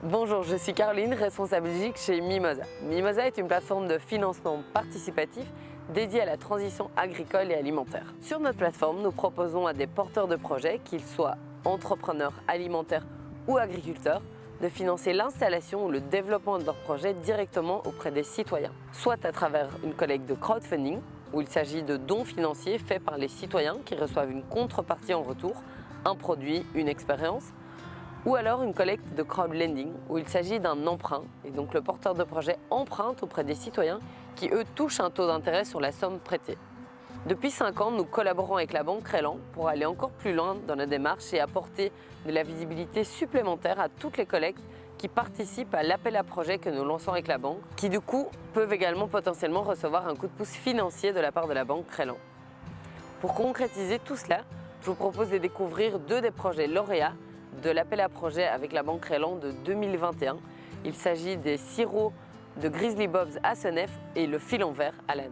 Bonjour, je suis Caroline, responsable Belgique chez Mimosa. Mimosa est une plateforme de financement participatif dédiée à la transition agricole et alimentaire. Sur notre plateforme, nous proposons à des porteurs de projets, qu'ils soient entrepreneurs alimentaires ou agriculteurs, de financer l'installation ou le développement de leurs projets directement auprès des citoyens, soit à travers une collecte de crowdfunding, où il s'agit de dons financiers faits par les citoyens qui reçoivent une contrepartie en retour, un produit, une expérience, ou alors une collecte de crowdlending où il s'agit d'un emprunt et donc le porteur de projet emprunte auprès des citoyens qui eux touchent un taux d'intérêt sur la somme prêtée. Depuis 5 ans, nous collaborons avec la banque Crélan pour aller encore plus loin dans la démarche et apporter de la visibilité supplémentaire à toutes les collectes qui participent à l'appel à projet que nous lançons avec la banque, qui du coup peuvent également potentiellement recevoir un coup de pouce financier de la part de la banque Crélan. Pour concrétiser tout cela, je vous propose de découvrir 2 des projets lauréats de l'appel à projet avec la banque Crélan de 2021. Il s'agit des sirops de Grizzly Bobs à Senef et le fil en verre à Lannes.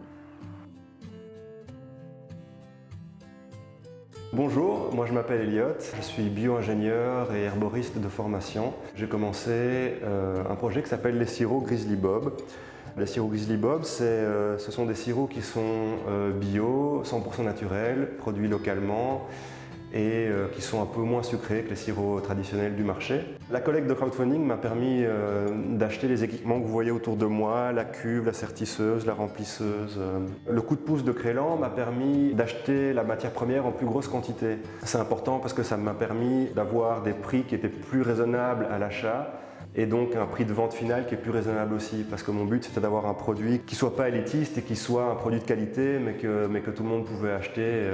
Bonjour, moi je m'appelle Elliot, je suis bio-ingénieur et herboriste de formation. J'ai commencé un projet qui s'appelle les sirops Grizzly Bob. Les sirops Grizzly Bob, ce sont des sirops qui sont bio, 100% naturels, produits localement et qui sont un peu moins sucrés que les sirops traditionnels du marché. La collecte de crowdfunding m'a permis d'acheter les équipements que vous voyez autour de moi, la cuve, la sertisseuse, la remplisseuse. Le coup de pouce de Crélan m'a permis d'acheter la matière première en plus grosse quantité. C'est important parce que ça m'a permis d'avoir des prix qui étaient plus raisonnables à l'achat et donc un prix de vente final qui est plus raisonnable aussi, parce que mon but c'était d'avoir un produit qui ne soit pas élitiste et qui soit un produit de qualité mais que tout le monde pouvait acheter.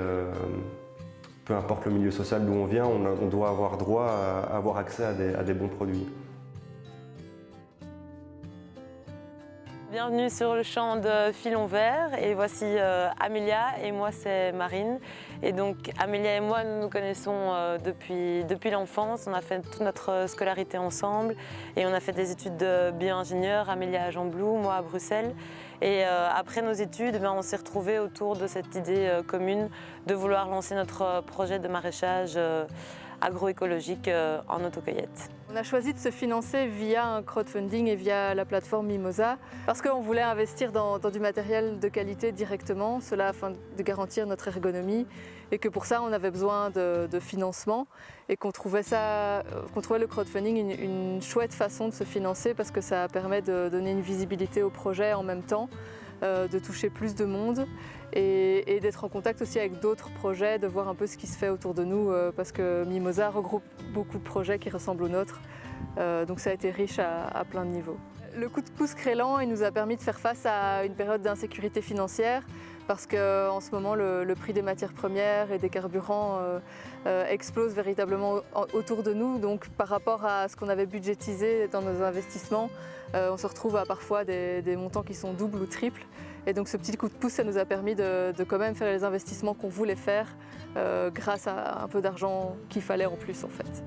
Peu importe le milieu social d'où on vient, on doit avoir droit à avoir accès à des bons produits. Bienvenue sur le champ de fil en verre et voici Amélia et moi c'est Marine. Et donc Amélia et moi nous nous connaissons depuis l'enfance, on a fait toute notre scolarité ensemble et on a fait des études de bio-ingénieur, Amélia à Gembloux, moi à Bruxelles. Et après nos études, on s'est retrouvés autour de cette idée commune de vouloir lancer notre projet de maraîchage agroécologique en autocueillette. On a choisi de se financer via un crowdfunding et via la plateforme Mimosa parce qu'on voulait investir dans du matériel de qualité directement, cela afin de garantir notre ergonomie et que pour ça on avait besoin de financement et qu'on trouvait le crowdfunding une chouette façon de se financer parce que ça permet de donner une visibilité au projet en même temps, de toucher plus de monde et d'être en contact aussi avec d'autres projets, de voir un peu ce qui se fait autour de nous parce que Mimosa regroupe beaucoup de projets qui ressemblent aux nôtres, donc ça a été riche à plein de niveaux. Le coup de pouce Crélan, il nous a permis de faire face à une période d'insécurité financière parce qu'en ce moment le prix des matières premières et des carburants explose véritablement autour de nous, donc par rapport à ce qu'on avait budgétisé dans nos investissements, on se retrouve à parfois des montants qui sont doubles ou triples. Et donc ce petit coup de pouce, ça nous a permis de quand même faire les investissements qu'on voulait faire grâce à un peu d'argent qu'il fallait en plus en fait.